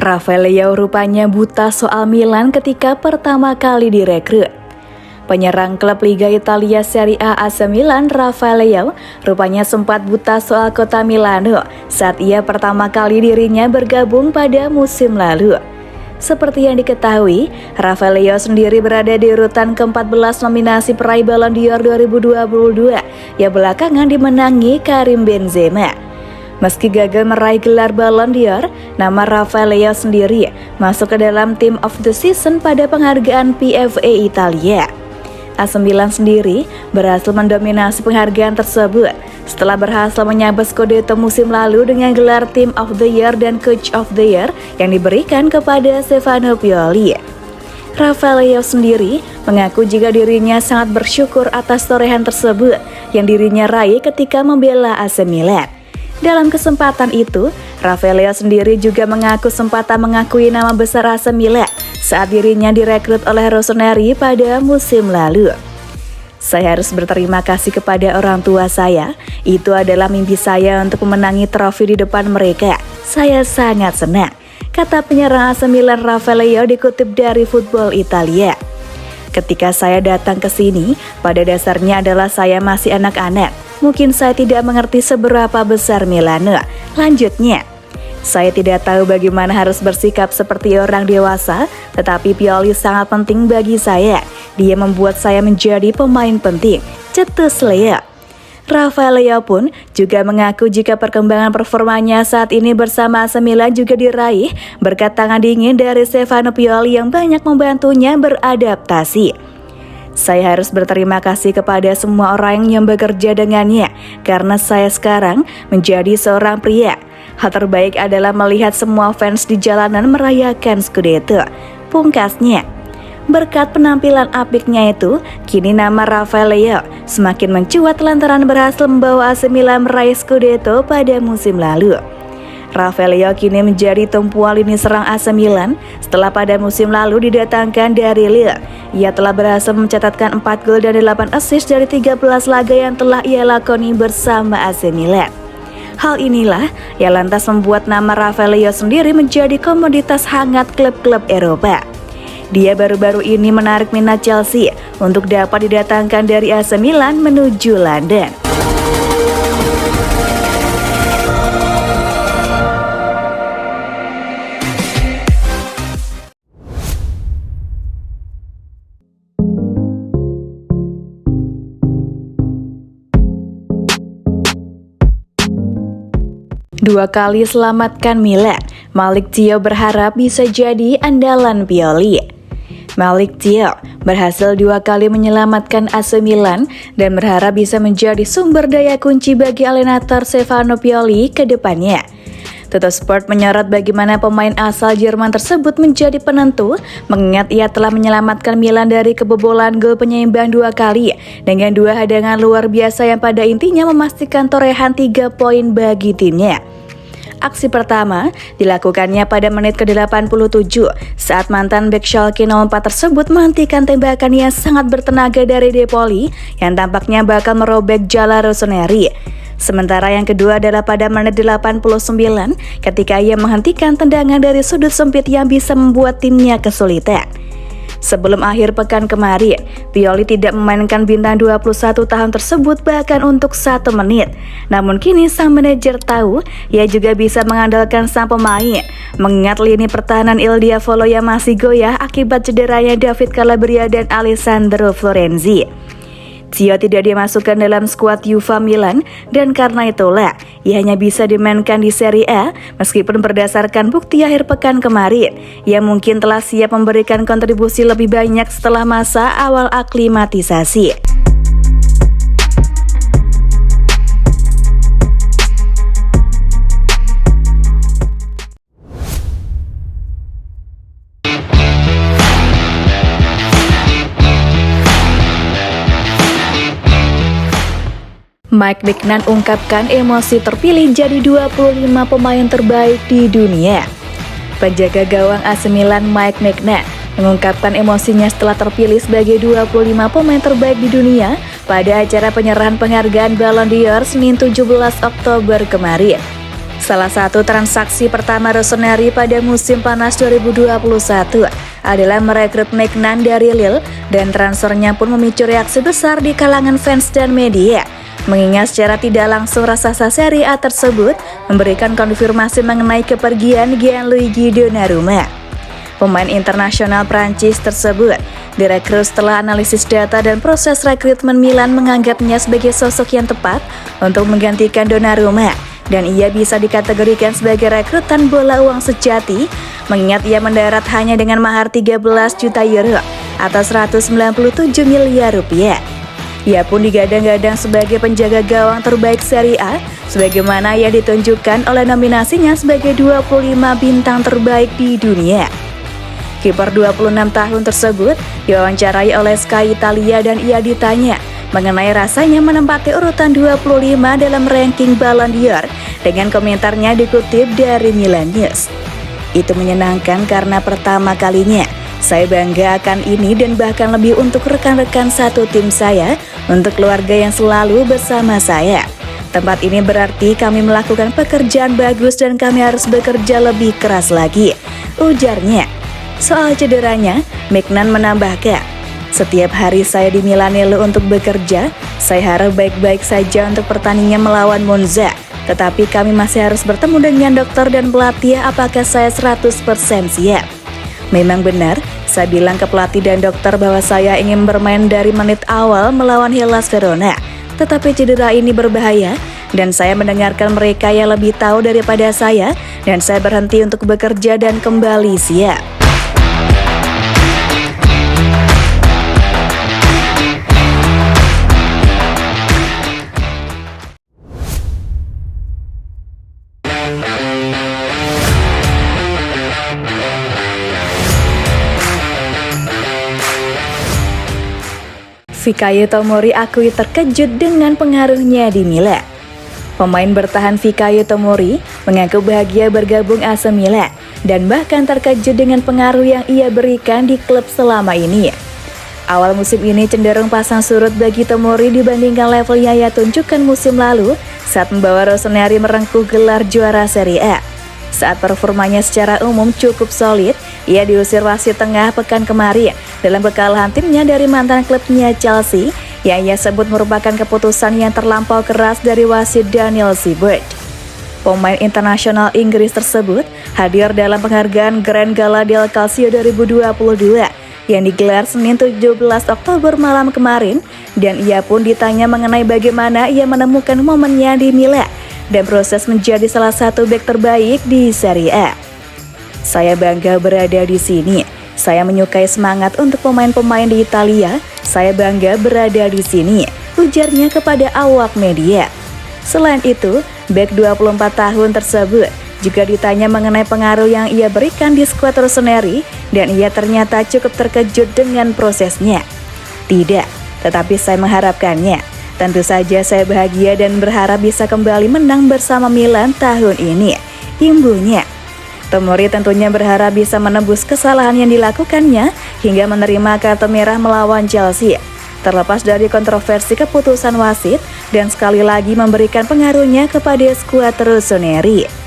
Rafael Leao rupanya buta soal Milan ketika pertama kali direkrut. Penyerang klub Liga Italia Serie A AC Milan, Rafael Leao, rupanya sempat buta soal kota Milano saat ia pertama kali dirinya bergabung pada musim lalu. Seperti yang diketahui, Rafael Leao sendiri berada di urutan ke-14 nominasi peraih Ballon d'Or 2022 yang belakangan dimenangi Karim Benzema. Meski gagal meraih gelar Ballon d'Or, nama Rafael Leao sendiri masuk ke dalam Team of the Season pada penghargaan PFA Italia. AC Milan sendiri berhasil mendominasi penghargaan tersebut setelah berhasil menyabet Scudetto musim lalu dengan gelar Team of the Year dan Coach of the Year yang diberikan kepada Stefano Pioli. Rafael Leao sendiri mengaku jika dirinya sangat bersyukur atas torehan tersebut yang dirinya raih ketika membela AC Milan. Dalam kesempatan itu, Rafael Leao sendiri juga mengaku sempat tak mengakui nama besar AC Milan saat dirinya direkrut oleh Rossoneri pada musim lalu. Saya harus berterima kasih kepada orang tua saya. Itu adalah mimpi saya untuk memenangi trofi di depan mereka. Saya sangat senang, kata penyerang AC Milan Rafael Leao dikutip dari Football Italia. Ketika saya datang ke sini, pada dasarnya adalah saya masih anak-anak. Mungkin saya tidak mengerti seberapa besar Milano. Lanjutnya, saya tidak tahu bagaimana harus bersikap seperti orang dewasa, tetapi Pioli sangat penting bagi saya. Dia membuat saya menjadi pemain penting, cetus Leao. Rafael Leao pun juga mengaku jika perkembangan performanya saat ini bersama AC Milan juga diraih berkat tangan dingin dari Stefano Pioli yang banyak membantunya beradaptasi. Saya harus berterima kasih kepada semua orang yang bekerja dengannya, karena saya sekarang menjadi seorang pria. Hal terbaik adalah melihat semua fans di jalanan merayakan Scudetto, pungkasnya. Berkat penampilan apiknya itu, kini nama Rafael Leao semakin mencuat lantaran berhasil membawa AC Milan meraih Scudetto pada musim lalu. Rafael Leao kini menjadi tumpuan lini serang AC Milan setelah pada musim lalu didatangkan dari Lille. Ia telah berhasil mencatatkan 4 gol dan 8 assist dari 13 laga yang telah ia lakoni bersama AC Milan. Hal inilah yang lantas membuat nama Rafael Leao sendiri menjadi komoditas hangat klub-klub Eropa. Dia baru-baru ini menarik minat Chelsea untuk dapat didatangkan dari AC Milan menuju London. Dua kali selamatkan Milan, Malick Thiaw berharap bisa jadi andalan Pioli. Malick Thiaw berhasil 2 kali menyelamatkan AC Milan dan berharap bisa menjadi sumber daya kunci bagi alienator Stefano Pioli ke depannya. Tuttosport menyorot bagaimana pemain asal Jerman tersebut menjadi penentu, mengingat ia telah menyelamatkan Milan dari kebobolan gol penyeimbang 2 kali dengan 2 hadangan luar biasa yang pada intinya memastikan torehan 3 poin bagi timnya. Aksi pertama dilakukannya pada menit ke-87 saat mantan bek Schalke 04 tersebut menghentikan tembakan yang sangat bertenaga dari De Pauli yang tampaknya bakal merobek jala Rossoneri. Sementara yang kedua adalah pada menit 89 ketika ia menghentikan tendangan dari sudut sempit yang bisa membuat timnya kesulitan. Sebelum akhir pekan kemarin, Pioli tidak memainkan bintang 21 tahun tersebut bahkan untuk 1 menit. Namun kini sang manajer tahu ia juga bisa mengandalkan sang pemain, mengingat lini pertahanan Il Diavolo yang masih goyah akibat cederanya David Calabria dan Alessandro Florenzi. Thiaw tidak dimasukkan dalam skuad Juve Milan dan karena itulah ia hanya bisa dimainkan di Serie A meskipun berdasarkan bukti akhir pekan kemarin ia mungkin telah siap memberikan kontribusi lebih banyak setelah masa awal aklimatisasi. Mike Maignan ungkapkan emosi terpilih jadi 25 pemain terbaik di dunia. Penjaga gawang AC Milan Mike Maignan mengungkapkan emosinya setelah terpilih sebagai 25 pemain terbaik di dunia pada acara penyerahan penghargaan Ballon d'Or Senin 17 Oktober kemarin. Salah satu transaksi pertama Rossoneri pada musim panas 2021 adalah merekrut Maignan dari Lille, dan transfernya pun memicu reaksi besar di kalangan fans dan media. Mengingat secara tidak langsung raksasa Serie A tersebut memberikan konfirmasi mengenai kepergian Gianluigi Donnarumma. Pemain internasional Prancis tersebut direkrut setelah analisis data dan proses rekrutmen. Milan menganggapnya sebagai sosok yang tepat untuk menggantikan Donnarumma, dan ia bisa dikategorikan sebagai rekrutan bola uang sejati, mengingat ia mendarat hanya dengan mahar 13 juta euro atau 197 miliar rupiah. Ia pun digadang-gadang sebagai penjaga gawang terbaik Serie A, sebagaimana ia ditunjukkan oleh nominasinya sebagai 25 bintang terbaik di dunia. Kiper 26 tahun tersebut diwawancarai oleh Sky Italia, dan ia ditanya mengenai rasanya menempati urutan 25 dalam ranking Ballon d'Or, dengan komentarnya dikutip dari Milan News. Itu menyenangkan karena pertama kalinya saya bangga akan ini, dan bahkan lebih untuk rekan-rekan satu tim saya, untuk keluarga yang selalu bersama saya. Tempat ini berarti kami melakukan pekerjaan bagus dan kami harus bekerja lebih keras lagi, ujarnya. Soal cederanya, Maignan menambahkan, setiap hari saya di Milanello untuk bekerja, saya harap baik-baik saja untuk pertandingan melawan Monza. Tetapi kami masih harus bertemu dengan dokter dan pelatih apakah saya 100% siap. Memang benar, saya bilang ke pelatih dan dokter bahwa saya ingin bermain dari menit awal melawan Hellas Verona. Tetapi cedera ini berbahaya, dan saya mendengarkan mereka yang lebih tahu daripada saya, dan saya berhenti untuk bekerja dan kembali siap. Fikayo Tomori akui terkejut dengan pengaruhnya di Milan. Pemain bertahan Fikayo Tomori mengaku bahagia bergabung AC Milan, dan bahkan terkejut dengan pengaruh yang ia berikan di klub selama ini. Awal musim ini cenderung pasang surut bagi Tomori dibandingkan level yang ia tunjukkan musim lalu saat membawa Rossoneri merengkuh gelar juara Serie A. Saat performanya secara umum cukup solid, ia diusir wasit tengah pekan kemarin dalam kekalahan timnya dari mantan klubnya Chelsea, yang ia sebut merupakan keputusan yang terlampau keras dari wasit Daniel Siebert. Pemain internasional Inggris tersebut hadir dalam penghargaan Grand Gala del Calcio 2022 yang digelar Senin 17 Oktober malam kemarin, dan ia pun ditanya mengenai bagaimana ia menemukan momennya di Milan dan proses menjadi salah satu bek terbaik di Serie A. Saya bangga berada di sini. Saya menyukai semangat untuk pemain-pemain di Italia. Saya bangga berada di sini, ujarnya kepada awak media. Selain itu, bek 24 tahun tersebut juga ditanya mengenai pengaruh yang ia berikan di skuad Rossoneri, dan ia ternyata cukup terkejut dengan prosesnya. Tidak, tetapi saya mengharapkannya. Tentu saja saya bahagia dan berharap bisa kembali menang bersama Milan tahun ini, imbuhnya. Tomori tentunya berharap bisa menebus kesalahan yang dilakukannya hingga menerima kartu merah melawan Chelsea, terlepas dari kontroversi keputusan wasit, dan sekali lagi memberikan pengaruhnya kepada skuad Rossoneri.